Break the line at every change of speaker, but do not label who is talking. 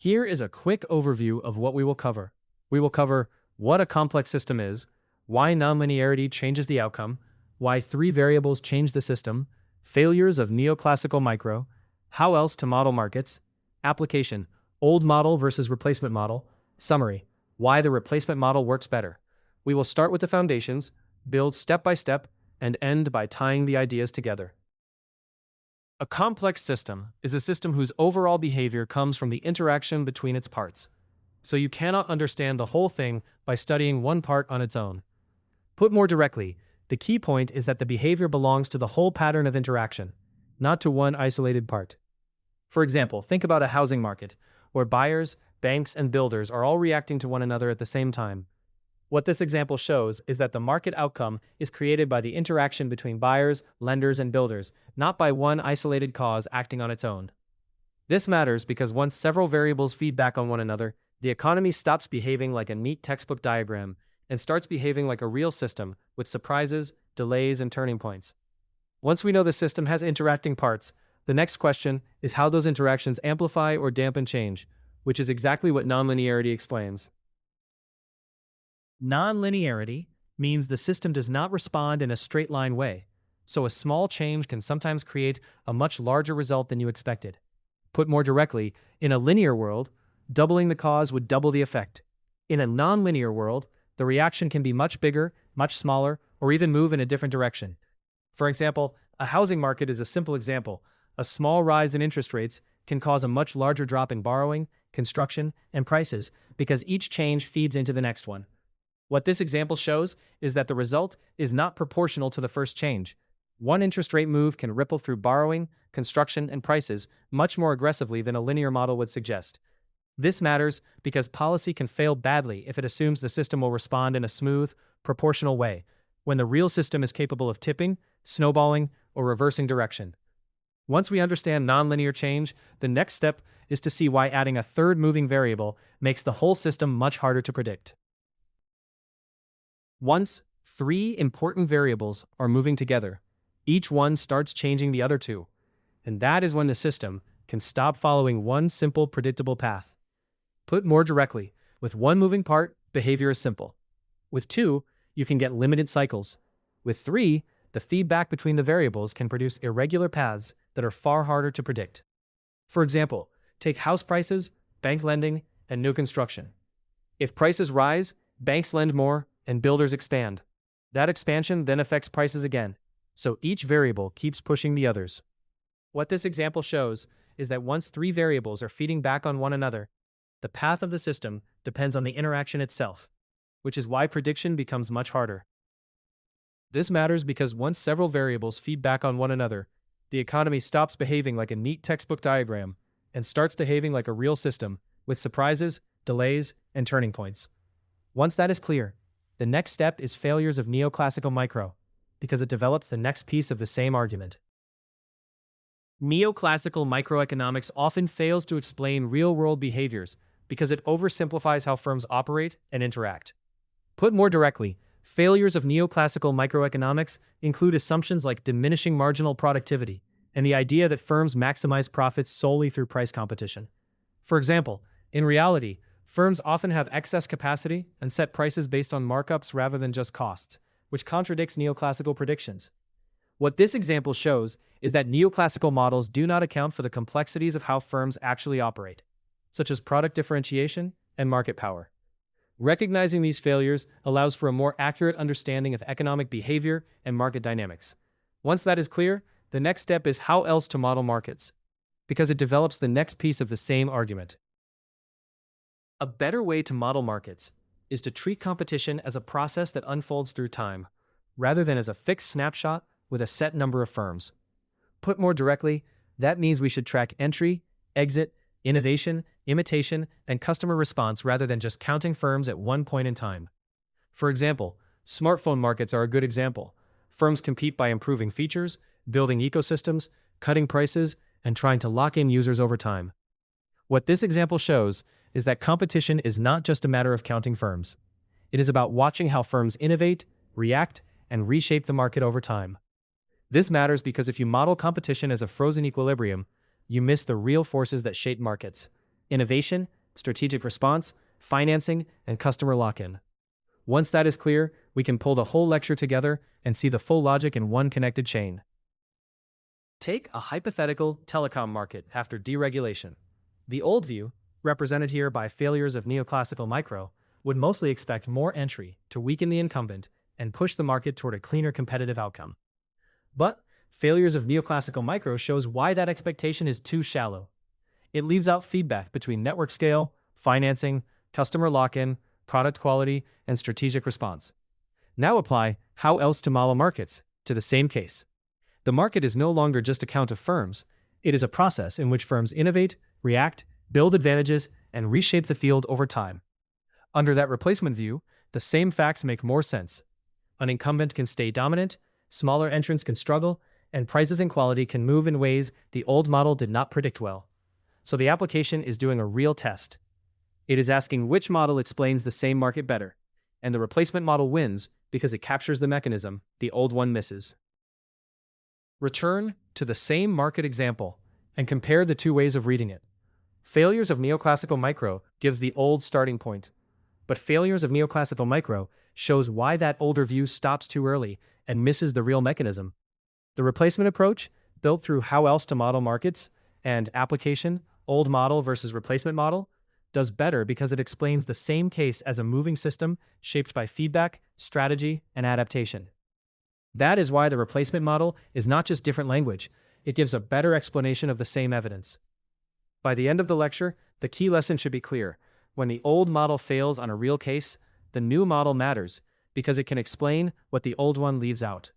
Here is a quick overview of what we will cover. We will cover what a complex system is, why nonlinearity changes the outcome, why three variables change the system, failures of neoclassical micro, how else to model markets, application, old model versus replacement model, summary, why the replacement model works better. We will start with the foundations, build step by step, and end by tying the ideas together. A complex system is a system whose overall behavior comes from the interaction between its parts. So you cannot understand the whole thing by studying one part on its own. Put more directly, the key point is that the behavior belongs to the whole pattern of interaction, not to one isolated part. For example, think about a housing market, where buyers, banks, and builders are all reacting to one another at the same time. What this example shows is that the market outcome is created by the interaction between buyers, lenders, and builders, not by one isolated cause acting on its own. This matters because once several variables feed back on one another, the economy stops behaving like a neat textbook diagram and starts behaving like a real system with surprises, delays, and turning points. Once we know the system has interacting parts, the next question is how those interactions amplify or dampen change, which is exactly what nonlinearity explains. Nonlinearity means the system does not respond in a straight line way, so a small change can sometimes create a much larger result than you expected. Put more directly, in a linear world, doubling the cause would double the effect. In a nonlinear world, the reaction can be much bigger, much smaller, or even move in a different direction. For example, a housing market is a simple example. A small rise in interest rates can cause a much larger drop in borrowing, construction, and prices because each change feeds into the next one. What this example shows is that the result is not proportional to the first change. One interest rate move can ripple through borrowing, construction, and prices much more aggressively than a linear model would suggest. This matters because policy can fail badly if it assumes the system will respond in a smooth, proportional way, when the real system is capable of tipping, snowballing, or reversing direction. Once we understand nonlinear change, the next step is to see why adding a third moving variable makes the whole system much harder to predict. Once three important variables are moving together, each one starts changing the other two, and that is when the system can stop following one simple, predictable path. Put more directly, with one moving part, behavior is simple. With two, you can get limited cycles. With three, the feedback between the variables can produce irregular paths that are far harder to predict. For example, take house prices, bank lending, and new construction. If prices rise, banks lend more, and builders expand. That expansion then affects prices again, so each variable keeps pushing the others. What this example shows is that once three variables are feeding back on one another, the path of the system depends on the interaction itself, which is why prediction becomes much harder. This matters because once several variables feed back on one another, the economy stops behaving like a neat textbook diagram and starts behaving like a real system with surprises, delays, and turning points. Once that is clear, the next step is failures of neoclassical micro, because it develops the next piece of the same argument. Neoclassical microeconomics often fails to explain real-world behaviors because it oversimplifies how firms operate and interact. Put more directly, failures of neoclassical microeconomics include assumptions like diminishing marginal productivity and the idea that firms maximize profits solely through price competition. For example, in reality, firms often have excess capacity and set prices based on markups rather than just costs, which contradicts neoclassical predictions. What this example shows is that neoclassical models do not account for the complexities of how firms actually operate, such as product differentiation and market power. Recognizing these failures allows for a more accurate understanding of economic behavior and market dynamics. Once that is clear, the next step is how else to model markets, because it develops the next piece of the same argument. A better way to model markets is to treat competition as a process that unfolds through time, rather than as a fixed snapshot with a set number of firms. Put more directly, that means we should track entry, exit, innovation, imitation, and customer response rather than just counting firms at one point in time. For example, smartphone markets are a good example. Firms compete by improving features, building ecosystems, cutting prices, and trying to lock in users over time. What this example shows is that competition is not just a matter of counting firms. It is about watching how firms innovate, react, and reshape the market over time. This matters because if you model competition as a frozen equilibrium, you miss the real forces that shape markets. innovation, strategic response, financing, and customer lock-in. Once that is clear, we can pull the whole lecture together and see the full logic in one connected chain. Take a hypothetical telecom market after deregulation. The old view, represented here by failures of neoclassical micro, would mostly expect more entry to weaken the incumbent and push the market toward a cleaner competitive outcome. But failures of neoclassical micro shows why that expectation is too shallow. It leaves out feedback between network scale, financing, customer lock-in, product quality, and strategic response. Now apply how else to model markets to the same case. The market is no longer just a count of firms. It is a process in which firms innovate, react, build advantages, and reshape the field over time. Under that replacement view, the same facts make more sense. An incumbent can stay dominant, smaller entrants can struggle, and prices and quality can move in ways the old model did not predict well. So the application is doing a real test. It is asking which model explains the same market better, and the replacement model wins because it captures the mechanism the old one misses. Return to the same market example and compare the two ways of reading it. Failures of neoclassical micro gives the old starting point, but failures of neoclassical micro shows why that older view stops too early and misses the real mechanism. The replacement approach, built through how else to model markets and application, old model versus replacement model, does better because it explains the same case as a moving system shaped by feedback, strategy, and adaptation. That is why the replacement model is not just different language, it gives a better explanation of the same evidence. By the end of the lecture, the key lesson should be clear. When the old model fails on a real case, the new model matters because it can explain what the old one leaves out.